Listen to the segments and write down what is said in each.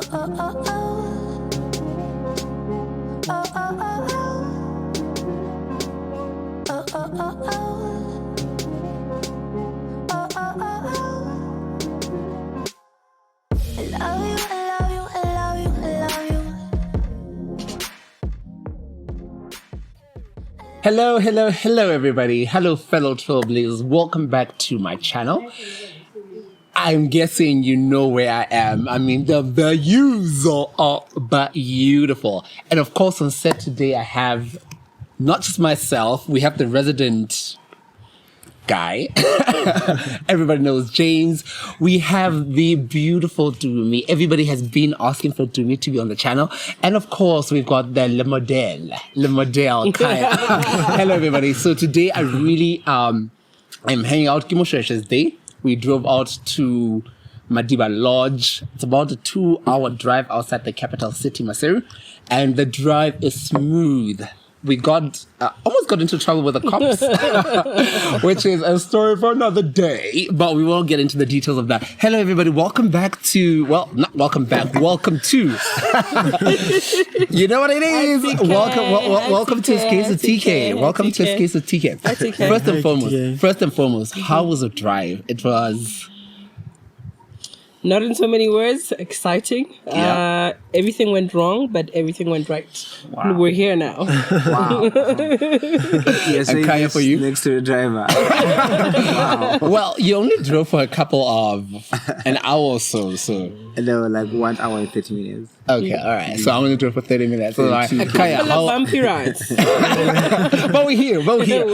Hello, everybody. Hello, fellow trailblazers. Welcome back to my channel. I'm guessing you know where I am. I mean, the views are beautiful. And of course, on set today, I have not just myself. We have the resident guy. Everybody knows James. We have the beautiful Dumi. Everybody has been asking for Dumi to be on the channel. And of course, we've got the Le Model, Kaya. Hello, everybody. So today I really, I'm hanging out Moshoeshoe's day. We drove out to Maliba Lodge. It's about a 2-hour drive outside the capital city, Maseru. And the drive is smooth. We almost got into trouble with the cops, which is a story for another day, but we won't get into the details of that. Hello, everybody. Welcome back to, well, not welcome back. Welcome to, you know what it is? Welcome to Escapes with TK. Welcome to Escapes with TK. First and foremost, how was the drive? It was... Not in so many words, exciting. Yeah. Everything went wrong, but everything went right. Wow. We're here now. Wow. Yes, and Kaya for you? Next to the driver. Wow. Well, you only drove for a couple of an hour or so. And they were like 1 hour and 30 minutes. Okay, all right. So I'm going to drove for 30 minutes. So like, Kaya, how... bumpy rides. But we're here. We're here.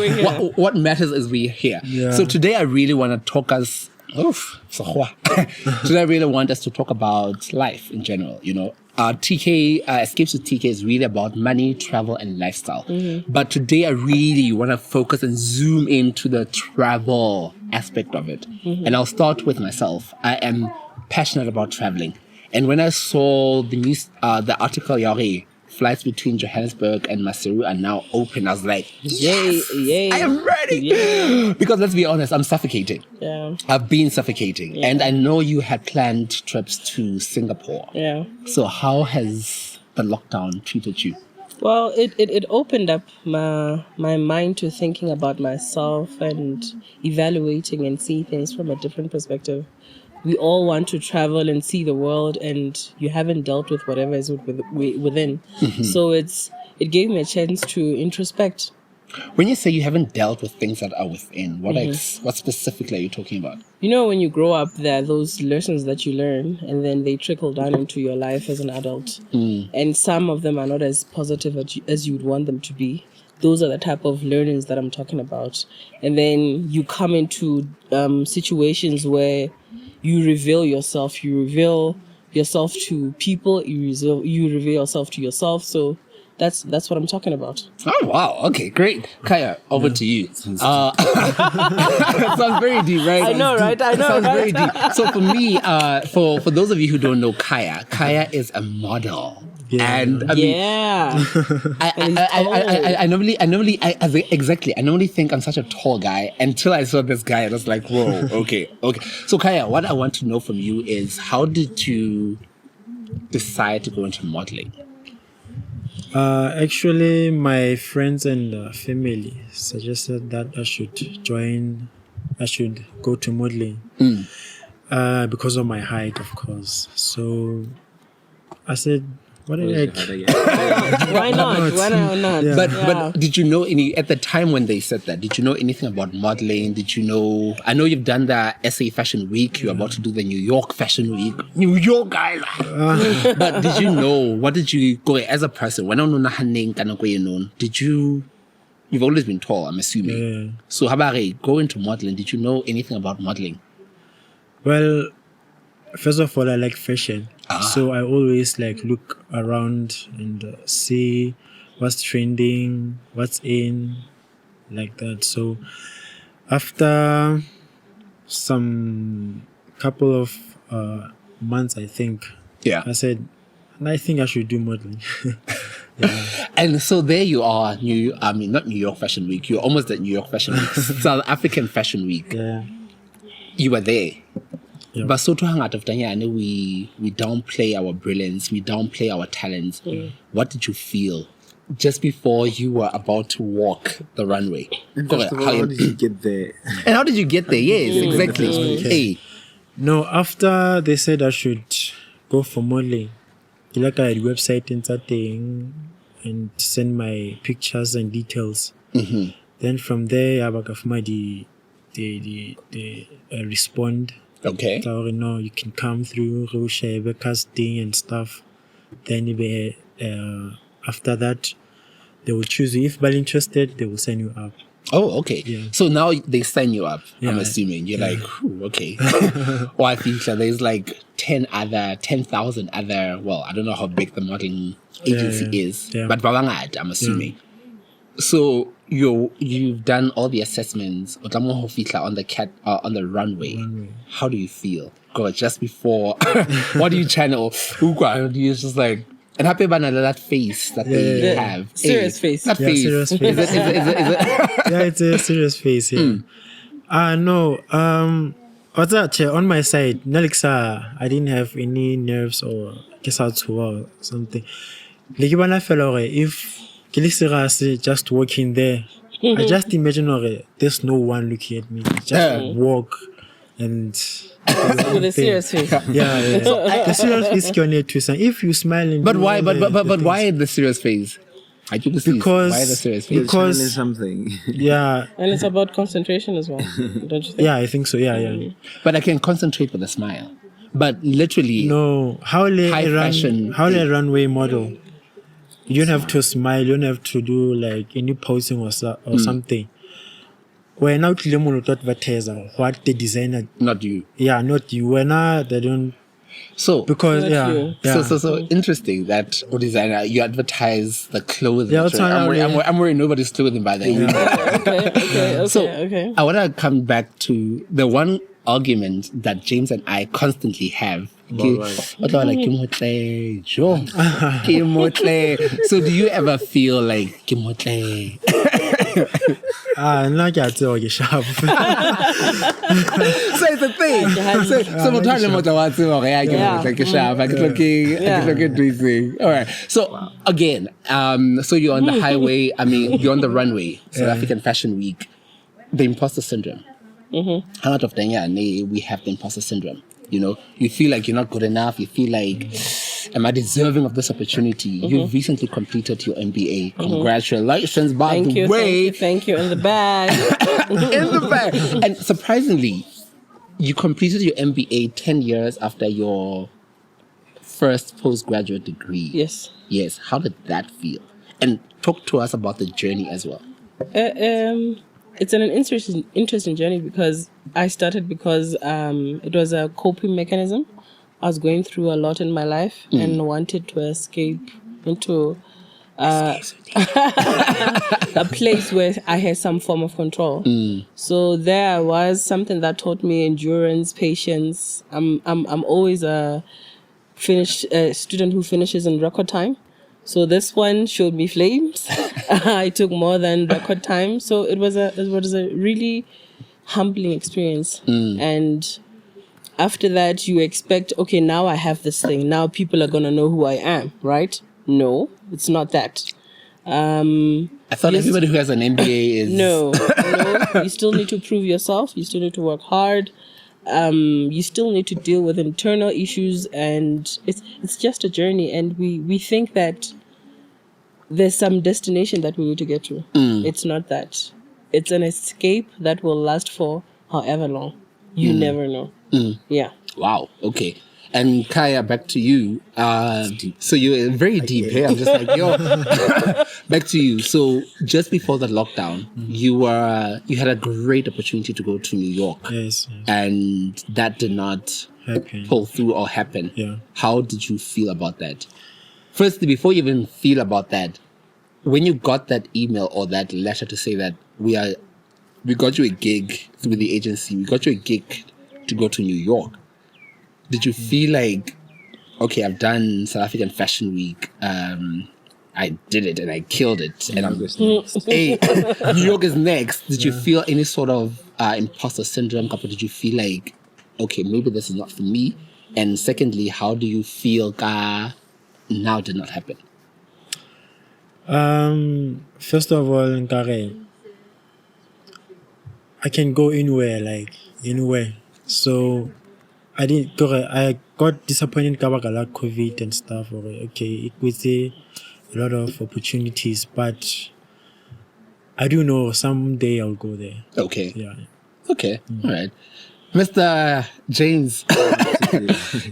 What matters is we're here. Yeah. So today I really want to talk us... Today I really want us to talk about life in general, you know. TK, Escapes with TK is really about money, travel, and lifestyle. Mm-hmm. But today I really want to focus and zoom into the travel aspect of it. Mm-hmm. And I'll start with myself. I am passionate about traveling. And when I saw the news, the article, Yari, flights between Johannesburg and Maseru are now open, I was like, yes, yay. I am ready. Yay. Because let's be honest, I'm suffocating. Yeah. I've been suffocating. Yeah. And I know you had planned trips to Singapore. Yeah. So how has the lockdown treated you? Well, it opened up my mind to thinking about myself and evaluating and see things from a different perspective. We all want to travel and see the world, and you haven't dealt with whatever is within. Mm-hmm. So it gave me a chance to introspect. When you say you haven't dealt with things that are within, what specifically are you talking about? You know, when you grow up, there are those lessons that you learn, and then they trickle down into your life as an adult. Mm. And some of them are not as positive as you would want them to be. Those are the type of learnings that I'm talking about. And then you come into situations where you reveal yourself to people, you reveal yourself to yourself. So that's what I'm talking about. Oh, wow. Okay, great. Kaya, over to you. Sounds very deep, right? I know, right? Sounds very deep. So for me, for those of you who don't know Kaya is a model. Yeah. And I mean, I normally think I'm such a tall guy until I saw this guy and I was like, whoa, okay. So Kaya, what I want to know from you is, how did you decide to go into modeling? Actually, my friends and family suggested that I should go to modeling because of my height, of course. So I said, why not? Why not? Yeah. But did you know at the time when they said that, did you know anything about modeling? Did you know, I know you've done the SA Fashion Week, you're about to do the New York Fashion Week. New York, guys! But did you know, what did you go as a person? You've always been tall, I'm assuming. Yeah. So how about go into modeling? Did you know anything about modeling? Well, first of all, I like fashion. So I always look around and see what's trending, what's in, like that. So after some couple of months, I think, I said, I think I should do modeling. Yeah. And so there you are, not New York Fashion Week, you're almost at New York Fashion Week, South African Fashion Week. Yeah. You were there. Yeah. But so to hang out of Tanya, we downplay our brilliance, we downplay our talents. What did you feel just before you were about to walk the runway? And first of all, how did you get there? And how did you get there? Yes, exactly. Hey, No, after they said I should go for modeling, like I had website and thing and send my pictures and details. Then from there, I got my the respond. okay. So, no, you can come through, share casting and stuff. Then after that, they will choose you. If they're interested, they will send you up. Oh, okay. Yeah. So now they sign you up. I'm Yeah. assuming you're like, "Ooh, okay." Or I think that there's like 10,000 other. Well, I don't know how big the modeling agency is, Yeah. but babangad, I'm assuming. So you've done all the assessments. O tlameha ho fihla on the runway. How do you feel? God, just before, what do you channel? You're just like. And happy banana that face that they have. Serious face. That Yeah, face. serious face. Is it? Yeah, it's a serious face. Yeah. No. What's that? On my side, Nelixa, I didn't have any nerves or or something. Like when I felt if Kilisira just walking there, I just imagine there's no one looking at me. Just walk and. With a serious face. Yeah. The serious face can need to say if you smile and But do why? all But the why the serious face? I do see. Because- Why the serious face? You're Because- channeling something. Yeah. And it's about concentration as well, don't you think? Yeah, I think so. Yeah. But I can concentrate with a smile. But literally, No, how High fashion. a runway model. You don't have to smile. You don't have to do like any posing or something. When out lemon to advertise what the designer, not you. yeah, not you. When they don't So because Not yeah, you. yeah. So interesting that designer you advertise the clothing. Yeah, that's right? why I'm wearing nobody's clothing by the way. So okay. I want to come back to the one argument that James and I constantly have. So do you ever feel like Kimotle? Not yet. Okay, sharp. So it's a thing. So we're talking about all right. So again, so you're on the highway. I mean, you're on the runway. South African Fashion Week. The imposter syndrome. Out of Tanya, we have the imposter syndrome. You know, you feel like you're not good enough. You feel like, am I deserving of this opportunity? You've recently completed your MBA. Congratulations, by the way. Thank you. In the bag. In the back. And surprisingly, you completed your MBA 10 years after your first postgraduate degree. Yes. Yes. How did that feel? And talk to us about the journey as well. It's an interesting journey because I started because it was a coping mechanism. I was going through a lot in my life and wanted to escape into a place where I had some form of control. So there was something that taught me endurance, patience. I'm always a student who finishes in record time. So this one showed me flames. I took more than record time. So it was a really humbling experience. And after that, you expect, okay, now I have this thing. Now people are going to know who I am, right? No, it's not that. I thought everybody who has an MBA is... No. You still need to prove yourself. You still need to work hard. You still need to deal with internal issues, and it's just a journey. And we think that there's some destination that we need to get to. It's not that. It's an escape that will last for however long. You never know. Yeah. Wow. Okay. And Kaya, back to you. So you're very deep here. I'm just like, yo. Back to you. So just before the lockdown, you had a great opportunity to go to New York. Yes. And that did not pull through or happen. Yeah. How did you feel about that? Firstly, before you even feel about that, when you got that email or that letter to say that we got you a gig through the agency, we got you a gig to go to New York, did you feel like, okay, I've done South African Fashion Week, I did it and I killed it, and I'm hey, New York is next. Did you feel any sort of imposter syndrome? Or did you feel like, okay, maybe this is not for me? And secondly, how do you feel now did not happen? First of all, nkare, I can go anywhere. So I got disappointed about COVID and stuff. Okay, it was a lot of opportunities, but I do know someday I'll go there. Okay. Yeah. Okay. All right. Mr. James,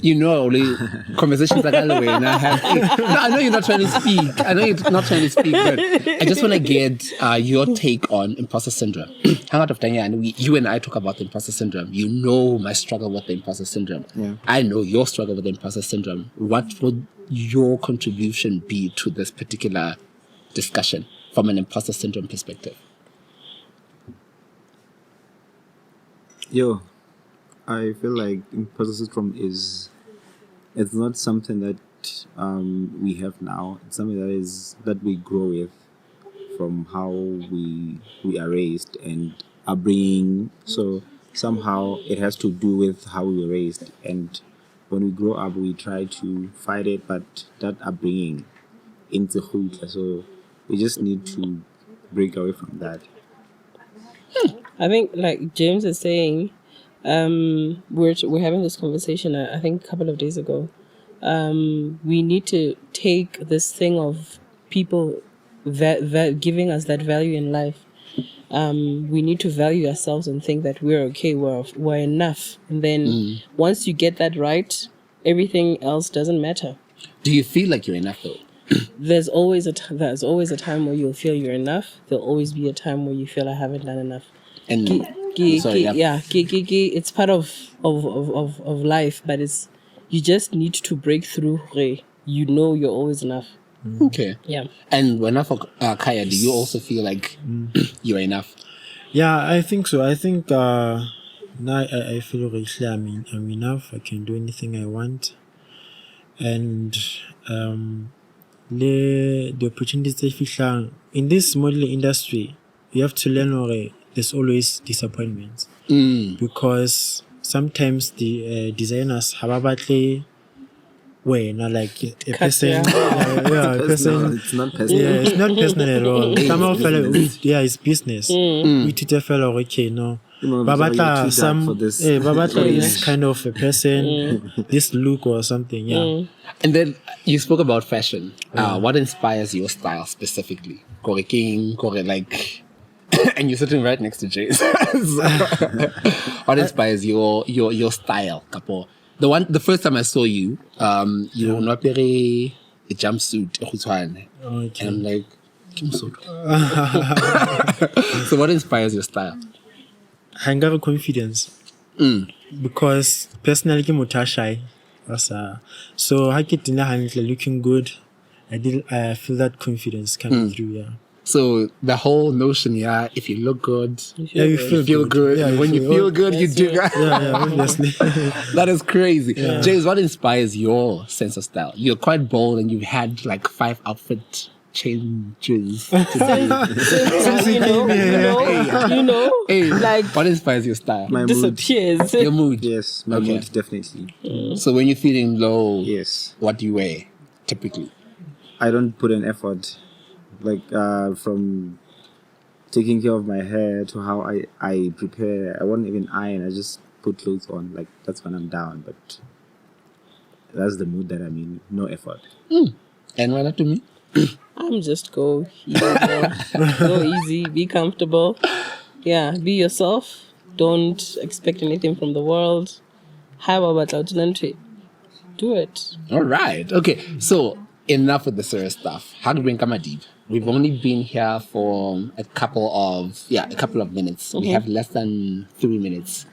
you know, only conversations like that way, and I have. No, I know you're not trying to speak. But I just want to get your take on imposter syndrome. Hang out of Tanya, and you and I talk about the imposter syndrome. You know my struggle with the imposter syndrome. Yeah. I know your struggle with the imposter syndrome. What would your contribution be to this particular discussion from an imposter syndrome perspective? I feel like imposter syndrome it's not something that we have now. It's something that we grow with from how we are raised and upbringing. So somehow it has to do with how we were raised, and when we grow up we try to fight it, but that upbringing into hood. So we just need to break away from that. I think, like James is saying, we're having this conversation. I think a couple of days ago. We need to take this thing of people that giving us that value in life. We need to value ourselves and think that we're okay, we're enough. And then once you get that right, everything else doesn't matter. Do you feel like you're enough though? There's always a time where you'll feel you're enough. There'll always be a time where you feel I haven't done enough. And it's part of life, but you just need to break through. You know you're always enough. Okay. Yeah. And when for Kaya, do you also feel like you're enough? Yeah, I think so. I think now I feel really I'm enough. I can do anything I want, and the opportunities they fihlang in this modeling industry, you have to learn there's always disappointments because sometimes the designers have a like a person, a person. It's not personal. Yeah, it's not personal at all. Somehow feel like, it's business. We teach a fellow, okay, no. Babata, Babata is kind of a person, this look or something, yeah. And then you spoke about fashion. What inspires your style specifically? Kore King, Kore like, and you're sitting right next to Jay. What inspires your style, Kapo? The first time I saw you, you were not wearing a jumpsuit, Okay. and I'm like, so what inspires your style? Hunger confidence. Because personally, I'm shy. So I get looking good. I feel that confidence coming through. Yeah. So the whole notion, if you look good, you feel good. Yeah, when you feel good, you do. Yeah, obviously. That is crazy. Yeah. James, what inspires your sense of style? You're quite bold, and you've had like 5 outfit changes. You know, Hey, like what inspires your style? My mood. disappears. Your mood. Yes, my mood definitely. So when you're feeling low, Yes. what do you wear typically? I don't put an effort, like from taking care of my hair to how I prepare. I won't even iron. I just put clothes on. Like that's when I'm down. But that's the mood that I'm in. No effort. And why not to me? I'm just go easy, be comfortable. Yeah, be yourself. Don't expect anything from the world. How about do it. All right. Okay. So enough with the serious stuff. How do we bring Madiba? We've only been here for a couple of minutes. We have less than 3 minutes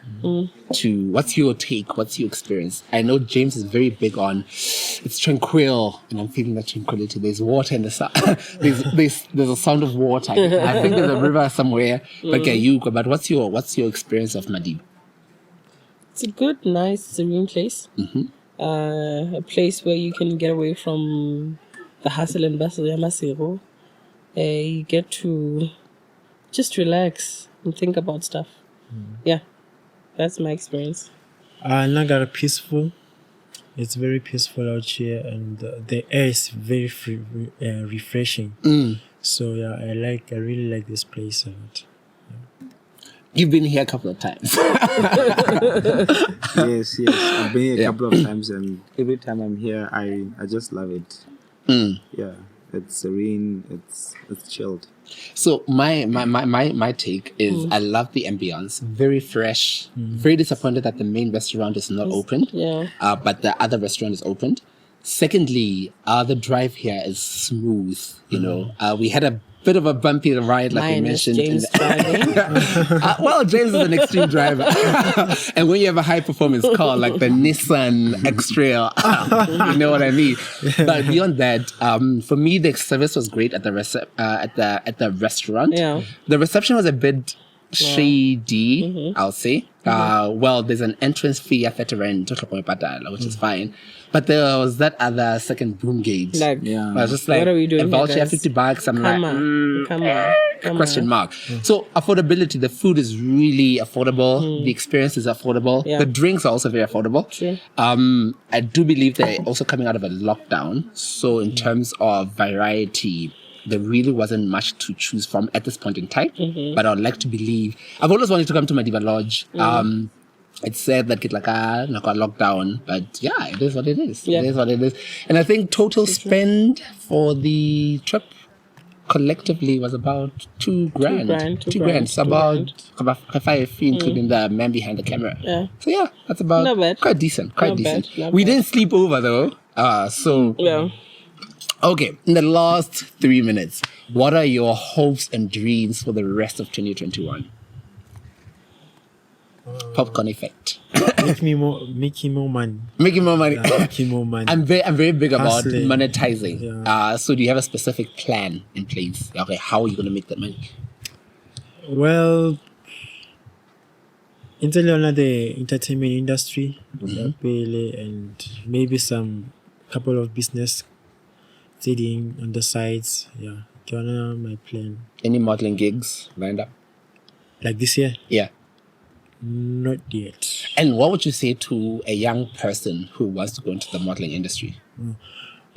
to what's your take? What's your experience? I know James is very big on it's tranquil, and I'm feeling that tranquility. There's water in the sound. there's a sound of water. I think there's a river somewhere. But what's your experience of Madiba? It's a good, nice, serene place. A place where you can get away from the hustle and bustle. You get to just relax and think about stuff. Yeah, that's my experience. Nagar peaceful. It's very peaceful out here, and the air is very refreshing. So yeah, I really like this place a lot. You've been here a couple of times. Yes. I've been here a couple of times, and every time I'm here, I just love it. Yeah, it's serene. It's chilled. So my take is I love the ambience, very fresh. Very disappointed that the main restaurant is not open. Yeah. But the other restaurant is opened. Secondly, the drive here is smooth. You know, we had a bit of a bumpy ride, like we mentioned. James driving. Well, James is an extreme driver, and when you have a high performance car like the Nissan X-Trail, you know what I mean. But beyond that, for me, the service was great at the at the restaurant. Yeah. The reception was a bit shady, I'll say. Well, there's an entrance fee at the rent, which is fine. But there was that other second boom gate. Like, I was just like, what are we doing a voucher here, of guys? $50. I'm Come on. question mark. So affordability, the food is really affordable. The experience is affordable. Yeah. The drinks are also very affordable. True. I do believe they're also coming out of a lockdown. So in terms of variety, there really wasn't much to choose from at this point in time. But I would like to believe, I've always wanted to come to Maliba Lodge. It's said that got locked down, but yeah, it is what it is. Yeah. It is what it is. And I think total spend for the trip collectively was about $2 grand. $2 grand. So about 5 including the man behind the camera. Yeah. So yeah, that's about Not bad. quite decent. Not bad. We didn't sleep over though. So Yeah. okay, in the last 3 minutes, what are your hopes and dreams for the rest of 2021? Popcorn effect. Making more money. Making more money. Making more money. I'm very big about Hustling. monetizing. Yeah. So do you have a specific plan in place? Okay, how are you going to make that money? Well, in the entertainment industry, and maybe some couple of business trading on the sides. Yeah, kind my plan. Any modeling gigs lined up? Like this year? Yeah. Not yet. And what would you say to a young person who wants to go into the modeling industry?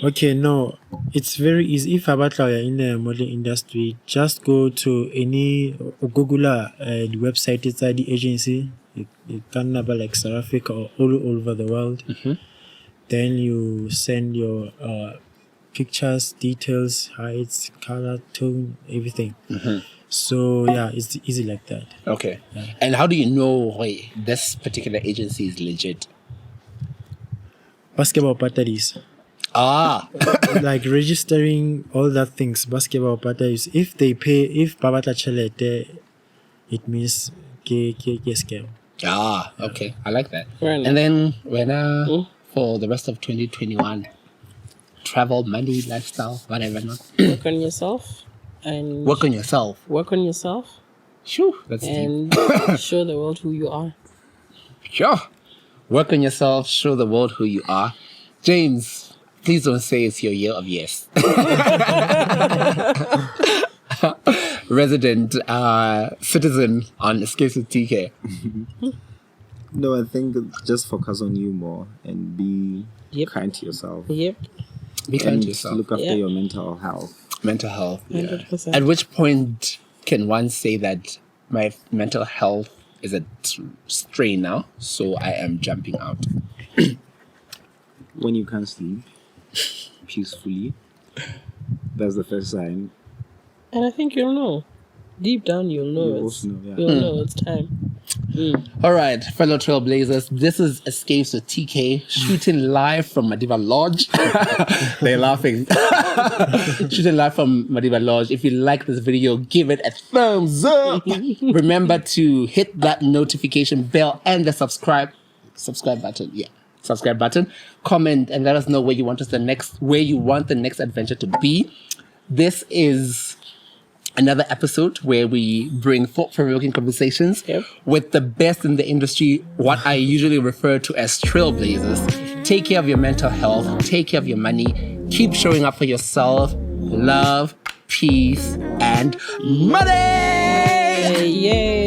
Okay, no, it's very easy. If you're in the modeling industry, just go to any Google the website. It's the agency. You can have like South Africa or all over the world. Then you send your pictures, details, heights, color, tone, everything. So yeah, it's easy like that. Okay. And how do you know this particular agency is legit? Basketball batteries. Like registering all that things, basketball batteries. If they pay, if Babata Chalete, it means scam. Okay. I like that. Right. And then when for the rest of 2021, travel, money, lifestyle, whatever not. Work on yourself. And Work on yourself. work on yourself Sure. That's deep. and show the world who you are. Sure. Work on yourself, show the world who you are. James, please don't say it's your year of yes. Resident citizen on Escapes with TK. No, I think just focus on you more and be Yep. kind to yourself. Yep. Be kind And to yourself. look after Yeah. your mental health. Mental health. 100%. At which point can one say that my mental health is a strain now, so I am jumping out? When you can't sleep peacefully, that's the first sign. And I think you'll know. Deep down, you'll know. You It's, also know, yeah. You'll know it's time. All right, fellow trailblazers, this is Escapes with TK, shooting live from Madiba Lodge. They're laughing. Shooting live from Madiba Lodge. If you like this video, give it a thumbs up. Remember to hit that notification bell and the subscribe button. Yeah, subscribe button. Comment and let us know where you want the next adventure to be. This is another episode where we bring thought-provoking conversations with the best in the industry, what I usually refer to as trailblazers. Take care of your mental health, take care of your money, keep showing up for yourself. Love, peace, and money! Yay!